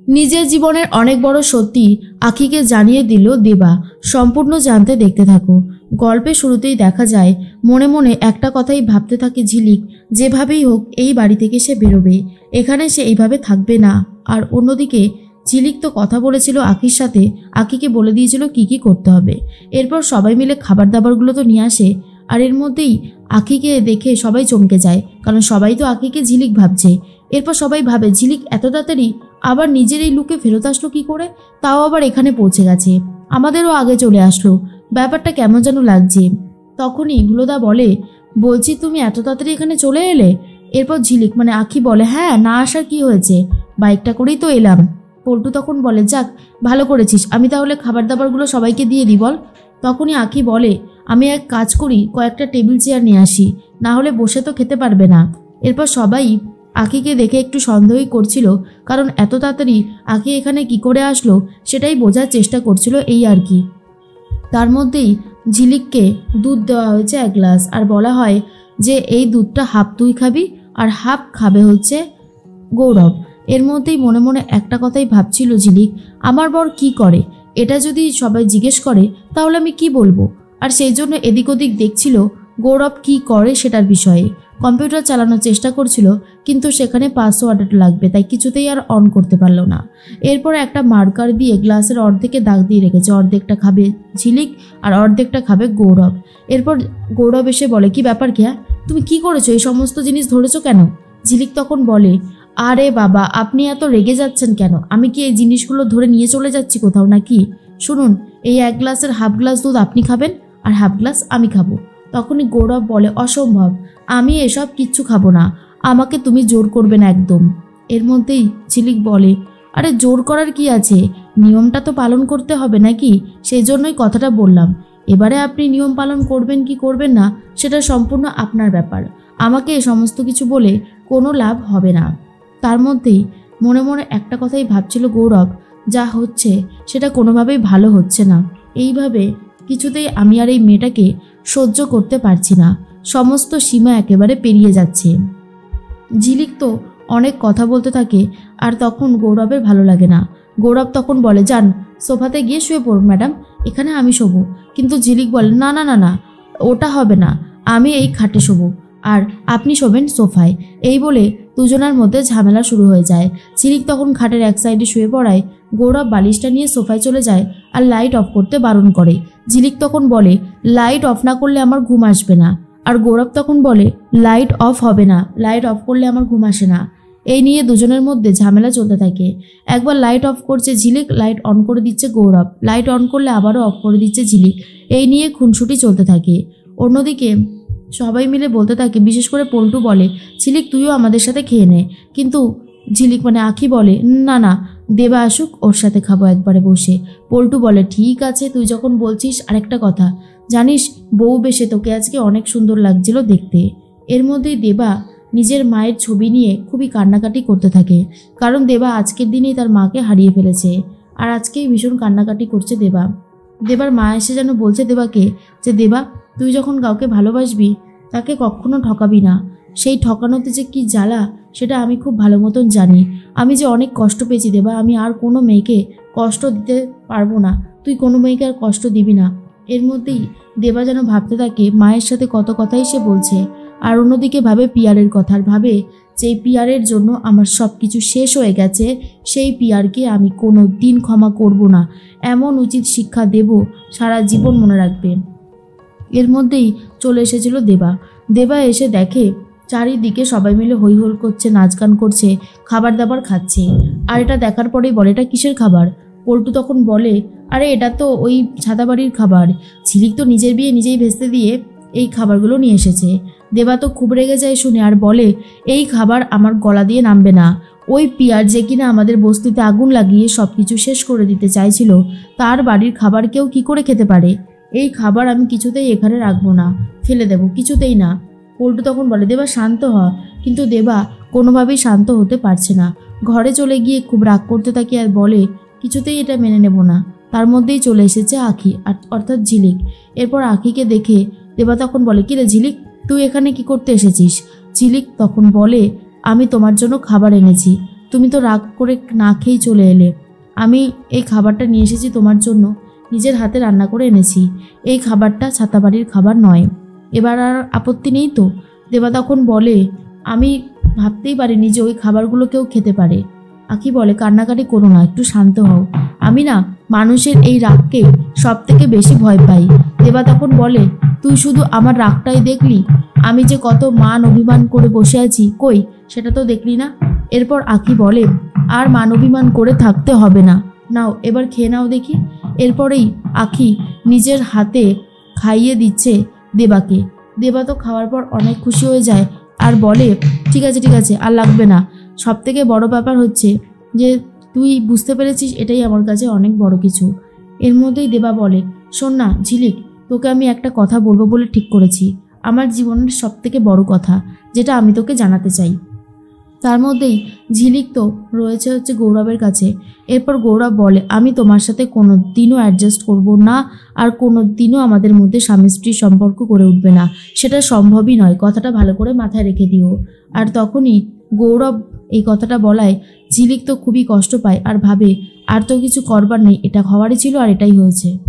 নিজের জীবনের অনেক বড় সত্যি আখিকে জানিয়ে দিল দেবা। সম্পূর্ণ জানতে দেখতে থাকো। গল্পের শুরুতেই দেখা যায় মনে মনে একটা কথাই ভাবতে থাকে ঝিলিক, যেভাবেই হোক এই বাড়ি থেকে সে বেরোবে, এখানে সে এইভাবে থাকবে না। আর অন্যদিকে ঝিলিক তো কথা বলেছিল আখির সাথে, আখিকে বলে দিয়েছিল কি কি করতে হবে। এরপর সবাই মিলে খাবার দাবারগুলো তো নিয়ে আসে। আর এর মধ্যেই আখিকে দেখে সবাই চমকে যায়, কারণ সবাই তো আখিকে ঝিলিক ভাবছে। এরপর সবাই ভাবে ঝিলিক এত তাড়াতাড়ি আবার নিজের এই লুকে ফেরত আসলো কি করে, তাও আবার এখানে পৌঁছে গেছে, আমাদেরও আগে চলে আসলো, ব্যাপারটা কেমন যেন লাগছে। তখনই ভুলোদা বলে, বলছি তুমি এত তাড়াতাড়ি এখানে চলে এলে? এরপর ঝিলিক মানে আখি বলে, হ্যাঁ না আসার কি হয়েছে, বাইকটা করেই তো এলাম। পল্টু তখন বলে, যাক ভালো করেছিস, আমি তাহলে খাবার দাবারগুলো সবাইকে দিয়ে দিই বল। তখনই আখি বলে, আমি এক কাজ করি, কয়েকটা টেবিল চেয়ার নিয়ে আসি, না হলে বসে তো খেতে পারবে না। এরপর সবাই আখিকে দেখে একটু সন্দেহই করছিল, কারণ এত তাড়াতাড়ি আখি এখানে কি করে আসলো সেটাই বোঝার চেষ্টা করছিল এই আর কি। তার মধ্যেই ঝিলিককে দুধ দেওয়া হয়েছে 1 গ্লাস, আর বলা হয় যে এই দুধটা হাফ তুই খাবি আর হাফ খাবে হচ্ছে গৌরব। এর মধ্যেই মনে মনে একটা কথাই ভাবছিল ঝিলিক, আমার বর কি করে, এটা যদি সবাই জিজ্ঞেস করে তাহলে আমি কি বলবো। আর সেই জন্য এদিক ওদিক দেখছিল গৌরব কি করে সেটার বিষয়ে। কম্পিউটার চালানোর চেষ্টা করছিল, কিন্তু সেখানে পাসওয়ার্ড লাগবে, তাই কিছুতেই আর অন করতে পারলো না। এরপর একটা মার্কার দিয়ে গ্লাসের অর্ধেকে দাগ দিয়ে রেখেছে, অর্ধেকটা খাবে ঝিলিক আর অর্ধেকটা খাবে গৌরব। এরপর গৌরব এসে বলে, কি ব্যাপার কেয়া, তুমি কি করেছো, এই সমস্ত জিনিস ধরেছো কেন? ঝিলিক তখন বলে, আরে বাবা আপনি এত রেগে যাচ্ছেন কেন, আমি কি এই জিনিসগুলো ধরে নিয়ে চলে যাচ্ছি কোথাও নাকি? শুনুন, এই 1 গ্লাসের হাফ গ্লাস দুধ আপনি খাবেন আর হাফ গ্লাস আমি খাবো। তখনই গৌরব বলে, অসম্ভব, আমি এসব কিচ্ছু খাবো না, আমাকে তুমি জোর করবে না একদম। এর মধ্যেই ঝিলিক বলে, আরে জোর করার কি আছে, নিয়মটা তো পালন করতে হবে নাকি, সেই জন্যই কথাটা বললাম। এবারে আপনি নিয়ম পালন করবেন কি করবেন না সেটা সম্পূর্ণ আপনার ব্যাপার, আমাকে এ সমস্ত কিছু বলে কোনো লাভ হবে না। তার মধ্যেই মনে মনে একটা কথাই ভাবছিল গৌরব, যা হচ্ছে সেটা কোনোভাবেই ভালো হচ্ছে না, এইভাবে কিছুতেই আমি আর এই মেয়েটাকে সহ্য করতে পারছি না, সমস্ত সীমা একেবারে পেরিয়ে যাচ্ছে। ঝিলিক তো অনেক কথা বলতে থাকে, আর তখন গৌরবের ভালো লাগে না। গৌরব তখন বলে, যান সোফাতে গিয়ে শুয়ে পড়ুন ম্যাডাম, এখানে আমি শোবো। কিন্তু ঝিলিক বলে, না না না না, ওটা হবে না, আমি এই খাটে শোবো আর আপনি শোবেন সোফায়। এই বলে দুজনের মধ্যে ঝামেলা শুরু হয়ে যায়। ঝিলিক তখন খাটের এক সাইডে শুয়ে পড়ায়, গৌরব বালিশটা নিয়ে সোফায় চলে যায় আর লাইট অফ করতে বারণ করে। ঝিলিক তখন বলে, লাইট অফ না করলে আমার ঘুম আসবে না। আর গৌরব তখন বলে, লাইট অফ হবে না, লাইট অফ করলে আমার ঘুম আসে না। এই নিয়ে দুজনের মধ্যে ঝামেলা চলতে থাকে। একবার লাইট অফ করছে ঝিলিক, লাইট অন করে দিচ্ছে গৌরব, লাইট অন করলে আবারও অফ করে দিচ্ছে ঝিলিক। এই নিয়ে খুনসুটি চলতে থাকে। অন্যদিকে সবাই মিলে বলতে থাকে, বিশেষ করে পল্টু বলে, ঝিলিক তুইও আমাদের সাথে খেয়ে নে। কিন্তু ঝিলিক মানে আখি বলে, না না, দেবা আসুক, ওর সাথে খাবো একবারে বসে। পল্টু বলে, ঠিক আছে তুই যখন বলছিস। আরেকটা কথা জানিস, বউ বেশে তোকে আজকে অনেক সুন্দর লাগছিল দেখতে। এর মধ্যেই দেবা নিজের মায়ের ছবি নিয়ে খুবই কান্নাকাটি করতে থাকে, কারণ দেবা আজকের দিনেই তার মাকে হারিয়ে ফেলেছে। আর আজকেই ভীষণ কান্নাকাটি করছে দেবা। দেবার মা এসে যেন বলছে দেবাকে যে, দেবা তুই যখন কাউকে ভালোবাসবি তাকে কখনো ঠকাবি না, সেই ঠকানোতে যে কি জ্বালা সেটা আমি খুব ভালো মতন জানি। আমি যে অনেক কষ্ট পেয়েছি দেবা, আমি আর কোনো মেয়েকে কষ্ট দিতে পারবো না, তুই কোনো মেয়েকে আর কষ্ট দিবি না। এর মধ্যেই দেবা যেন ভাবতে থাকে মায়ের সাথে কত কথাই সে বলছে, আর অন্যদিকে ভাবে পিয়ারের কথা, আর ভাবে যে পিয়ারের জন্য আমার সব কিছু শেষ হয়ে গেছে, সেই পিয়ারকে আমি কোনো দিন ক্ষমা করব না, এমন উচিত শিক্ষা দেব সারা জীবন মনে রাখবে। এর মধ্যেই চলে এসেছিল দেবা। দেবা এসে দেখে চারিদিকে সবাই মিলে হৈ হোল করছে, নাচ গান করছে, খাবার দাবার খাচ্ছে। আর এটা দেখার পরেই বলে, এটা কিসের খাবার? পল্টু তখন বলে, আরে এটা তো ওই ছাতাবাড়ির খাবার, ঝিলিক তো নিজের বিয়ে নিজেই ভেস্তে দিয়ে এই খাবারগুলো নিয়ে এসেছে। দেবা তো খুব রেগে যায় শুনে, আর বলে, এই খাবার আমার গলা দিয়ে নামবে না। ওই পিয়ার যে কিনা আমাদের বস্তিতে আগুন লাগিয়ে সব কিছু শেষ করে দিতে চাইছিল, তার বাড়ির খাবার কেউ কি করে খেতে পারে? এই খাবার আমি কিছুতেই এখানে রাখবো না, ফেলে দেবো, কিছুতেই না। পল্টু তখন বলে, দেবা শান্ত হ। কিন্তু দেবা কোনোভাবেই শান্ত হতে পারছে না। ঘরে চলে গিয়ে খুব রাগ করতে থাকে আর বলে, কিছুতেই এটা মেনে নেব না। তার মধ্যেই চলে এসেছে আখি, অর্থাৎ ঝিলিক। এরপর আখিকে দেখে দেবা তখন বলে, কিরে ঝিলিক, তুই এখানে কি করতে এসেছিস? ঝিলিক তখন বলে, আমি তোমার জন্য খাবার এনেছি। তুমি তো রাগ করে না খেয়েই চলে এলে। আমি এই খাবারটা নিয়ে এসেছি তোমার জন্য, নিজের হাতে রান্না করে এনেছি। এই খাবারটা ছাতাবাড়ির খাবার নয়। এবার আর আপত্তি নেই তো? দেবা তখন বলে, আমি ভাবতেই পারিনি যে ওই খাবারগুলো কেউ খেতে পারে। আখি বলে, কান্নাকাটি করো না, একটু শান্ত হও। আমি না মানুষের এই রাগকে সব থেকে বেশি ভয় পাই। দেবা তখন বলে, তুই শুধু আমার রাগটাই দেখলি? আমি যে কত মান অভিমান করে বসে আছি, কই সেটা তো দেখলি না? এরপর আখি বলে, আর মান অভিমান করে থাকতে হবে না, নাও এবার খেয়ে নাও দেখি। এরপরেই আখি নিজের হাতে খাইয়ে দিচ্ছে দেবাকে। দেবা তো খাওয়ার পর অনেক খুশি হয়ে যায় আর বলে, ঠিক আছে ঠিক আছে, আর লাগবে না। সব থেকে বড় ব্যাপার হচ্ছে যে তুই বুঝতে পেরেছিস, এটাই আমার কাছে অনেক বড় কিছু। এর মধ্যেই দেবা বলে, শোন না ঝিলিক, তোকে আমি একটা কথা বলবো বলে ঠিক করেছি, আমার জীবনের সব থেকে বড় কথা, যেটা আমি তোকে জানাতে চাই। তার মধ্যেই ঝিলিক তো রয়েছে হচ্ছে গৌরবের কাছে। এরপর গৌরব বলে, আমি তোমার সাথে কোনো দিনও অ্যাডজাস্ট করব না, আর কোনো দিনও আমাদের মধ্যে স্বামী স্ত্রীর সম্পর্ক গড়ে উঠবে না, সেটা সম্ভবই নয়, কথাটা ভালো করে মাথায় রেখে দিও। আর তখনই গৌরব এই কথাটা বলায় ঝিলিক তো খুবই কষ্ট পায় আর ভাবে, আর তো কিছু করবার নেই, এটা হওয়ারই ছিল আর এটাই হয়েছে।